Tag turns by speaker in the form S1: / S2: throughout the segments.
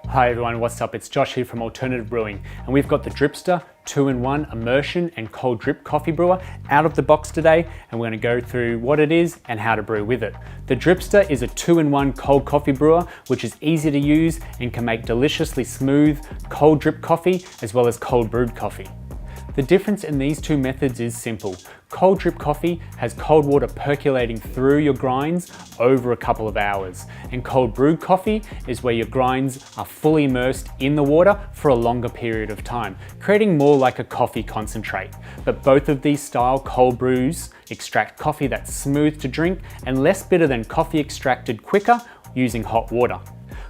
S1: Hi everyone, what's up? It's Josh here from Alternative Brewing, and we've got the Dripster 2-in-1 immersion and cold drip coffee brewer out of the box today, and we're going to go through what it is and how to brew with it. The Dripster is a 2-in-1 cold coffee brewer, which is easy to use and can make deliciously smooth cold drip coffee as well as cold brewed coffee. The difference in these two methods is simple. Cold drip coffee has cold water percolating through your grinds over a couple of hours, and cold brewed coffee is where your grinds are fully immersed in the water for a longer period of time, creating more like a coffee concentrate. But both of these style cold brews extract coffee that's smooth to drink and less bitter than coffee extracted quicker using hot water.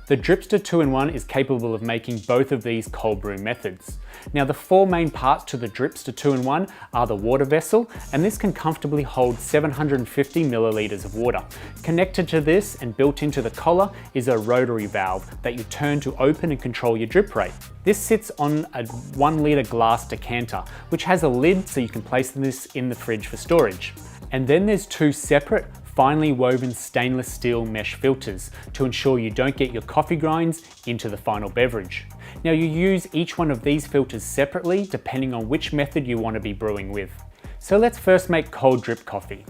S1: The Dripster 2-in-1 is capable of making both of these cold brew methods. Now, the four main parts to the Dripster 2-in-1 are the water vessel, and this can comfortably hold 750 milliliters of water. Connected to this and built into the collar is a rotary valve that you turn to open and control your drip rate. This sits on a 1 liter glass decanter, which has a lid so you can place this in the fridge for storage. And then there's two separate finely woven stainless steel mesh filters to ensure you don't get your coffee grinds into the final beverage. Now, you use each one of these filters separately depending on which method you want to be brewing with. So let's first make cold drip coffee.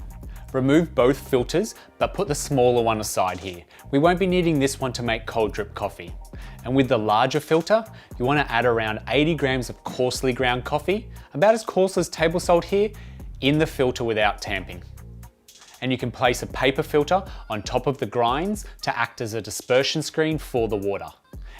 S1: Remove both filters, but put the smaller one aside here. We won't be needing this one to make cold drip coffee. And with the larger filter, you want to add around 80 grams of coarsely ground coffee, about as coarse as table salt here, in the filter without tamping. And you can place a paper filter on top of the grinds to act as a dispersion screen for the water.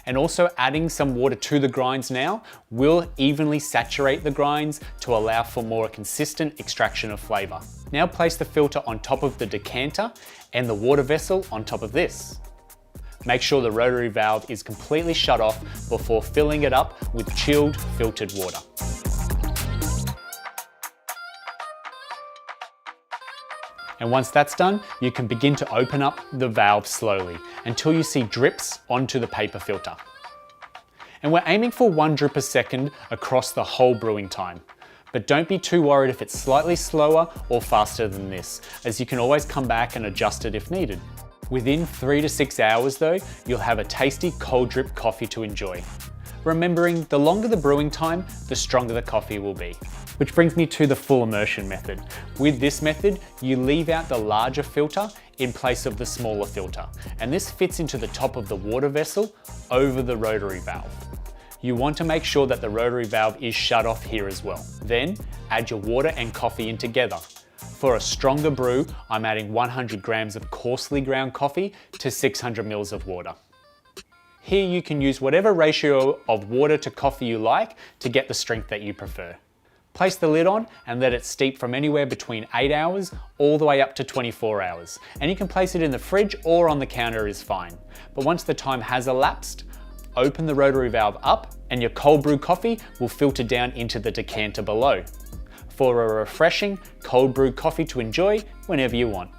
S1: And also adding some water to the grinds now will evenly saturate the grinds to allow for more consistent extraction of flavor. Now place the filter on top of the decanter and the water vessel on top of this. Make sure the rotary valve is completely shut off before filling it up with chilled filtered water. And once that's done, you can begin to open up the valve slowly until you see drips onto the paper filter. And we're aiming for 1 drip a second across the whole brewing time. But don't be too worried if it's slightly slower or faster than this, as you can always come back and adjust it if needed. Within 3 to 6 hours though, you'll have a tasty cold drip coffee to enjoy. Remembering, the longer the brewing time, the stronger the coffee will be. Which brings me to the full immersion method. With this method, you leave out the larger filter in place of the smaller filter, and this fits into the top of the water vessel over the rotary valve. You want to make sure that the rotary valve is shut off here as well. Then add your water and coffee in together. For a stronger brew, I'm adding 100 grams of coarsely ground coffee to 600 mils of water. Here you can use whatever ratio of water to coffee you like to get the strength that you prefer. Place the lid on and let it steep from anywhere between 8 hours all the way up to 24 hours. And you can place it in the fridge or on the counter is fine. But once the time has elapsed, open the rotary valve up and your cold brew coffee will filter down into the decanter below for a refreshing cold brew coffee to enjoy whenever you want.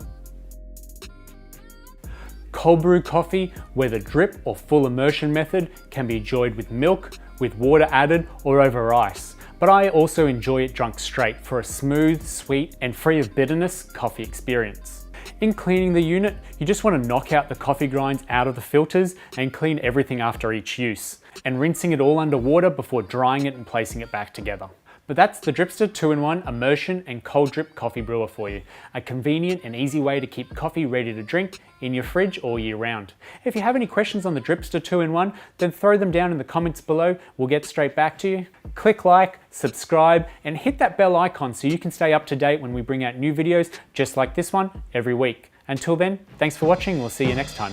S1: Cold brew coffee, whether drip or full immersion method, can be enjoyed with milk, with water added, or over ice. But I also enjoy it drunk straight for a smooth, sweet, and free of bitterness coffee experience. In cleaning the unit, you just want to knock out the coffee grinds out of the filters and clean everything after each use, and rinsing it all under water before drying it and placing it back together. But that's the Dripster 2-in-1 immersion and cold drip coffee brewer for you. A convenient and easy way to keep coffee ready to drink in your fridge all year round. If you have any questions on the Dripster 2-in-1, then throw them down in the comments below. We'll get straight back to you. Click like, subscribe, and hit that bell icon so you can stay up to date when we bring out new videos just like this one every week. Until then, thanks for watching. We'll see you next time.